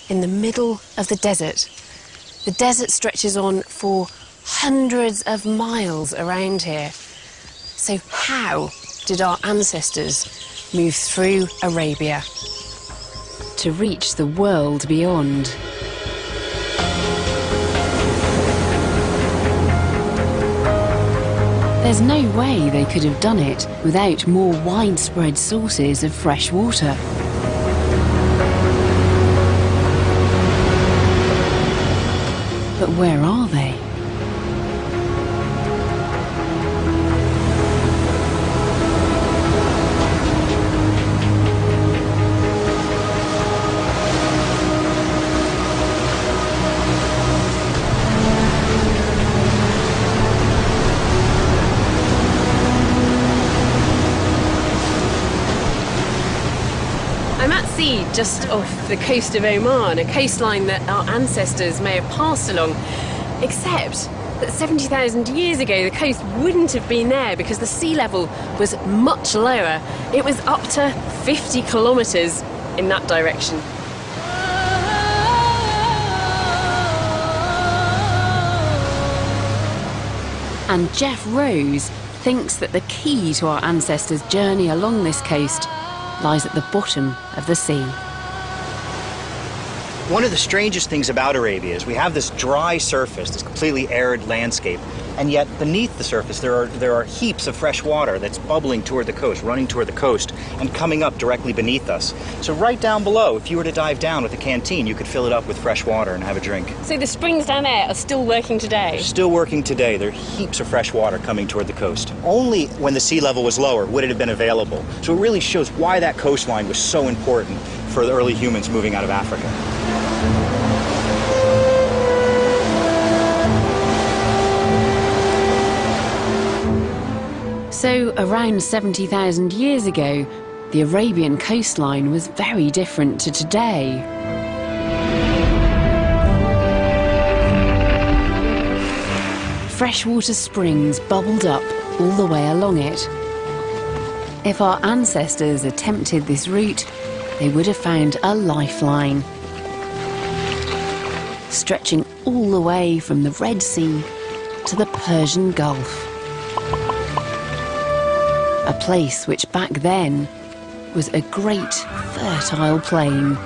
in the middle of the desert. The desert stretches on for hundreds of miles around here. So how did our ancestors move through Arabia to reach the world beyond? There's no way they could have done it without more widespread sources of fresh water. But where are they? I'm at sea just off the coast of Oman, a coastline that our ancestors may have passed along, except that 70,000 years ago the coast wouldn't have been there because the sea level was much lower. It was up to 50 kilometres in that direction. And Jeff Rose thinks that the key to our ancestors' journey along this coast lies at the bottom of the sea. One of the strangest things about Arabia is we have this dry surface, this completely arid landscape, and yet beneath the surface there are heaps of fresh water that's bubbling toward the coast, running toward the coast, and coming up directly beneath us. So right down below, if you were to dive down with a canteen, you could fill it up with fresh water and have a drink. So the springs down there are still working today? They're still working today. There are heaps of fresh water coming toward the coast. Only when the sea level was lower would it have been available. So it really shows why that coastline was so important for the early humans moving out of Africa. So, around 70,000 years ago, the Arabian coastline was very different to today. Freshwater springs bubbled up all the way along it. If our ancestors attempted this route, they would have found a lifeline, stretching all the way from the Red Sea to the Persian Gulf. A place which back then was a great fertile plain.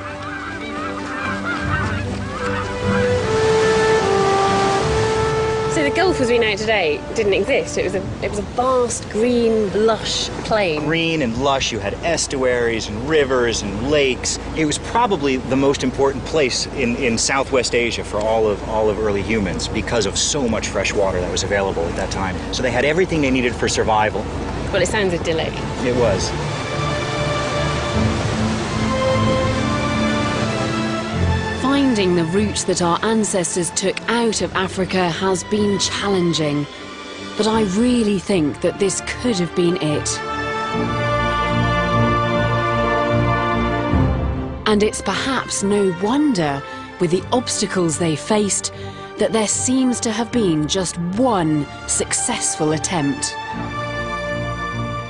So the Gulf as we know it today didn't exist. It was a vast green, lush plain. Green and lush. You had estuaries and rivers and lakes. It was probably the most important place in Southwest Asia for all of early humans because of so much fresh water that was available at that time. So they had everything they needed for survival. Well, it sounds idyllic. It was. Finding the route that our ancestors took out of Africa has been challenging, but I really think that this could have been it. And it's perhaps no wonder, with the obstacles they faced, that there seems to have been just one successful attempt.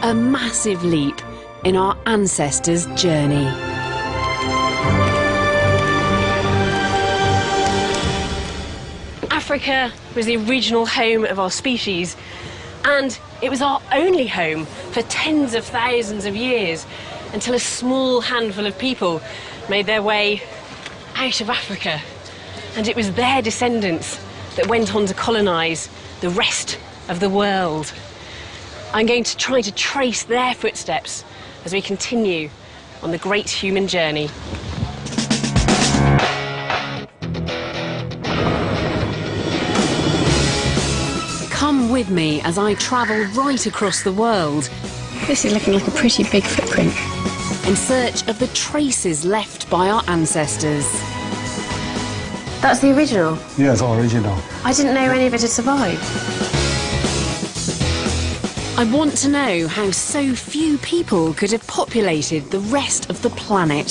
A massive leap in our ancestors' journey. Africa was the original home of our species, and it was our only home for tens of thousands of years, until a small handful of people made their way out of Africa. And it was their descendants that went on to colonize the rest of the world. I'm going to try to trace their footsteps as we continue on the great human journey. Come with me as I travel right across the world. This is looking like a pretty big footprint. In search of the traces left by our ancestors. That's the original? Yes, original. I didn't know any of it had survived. I want to know how so few people could have populated the rest of the planet.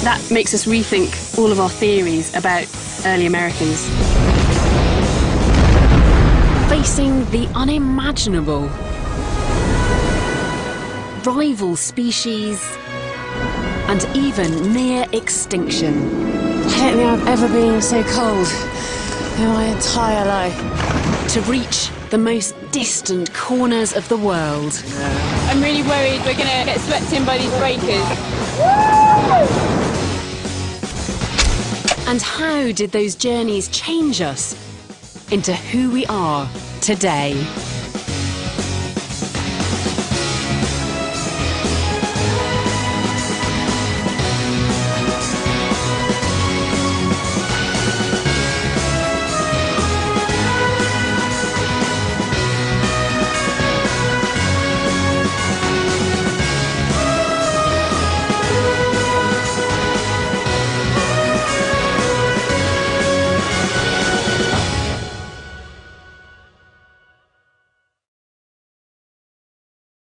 That makes us rethink all of our theories about early Americans. Facing the unimaginable. Rival species, and even near extinction. I don't think I've ever been so cold in my entire life. To reach the most distant corners of the world. I'm really worried we're going to get swept in by these breakers. And how did those journeys change us into who we are today?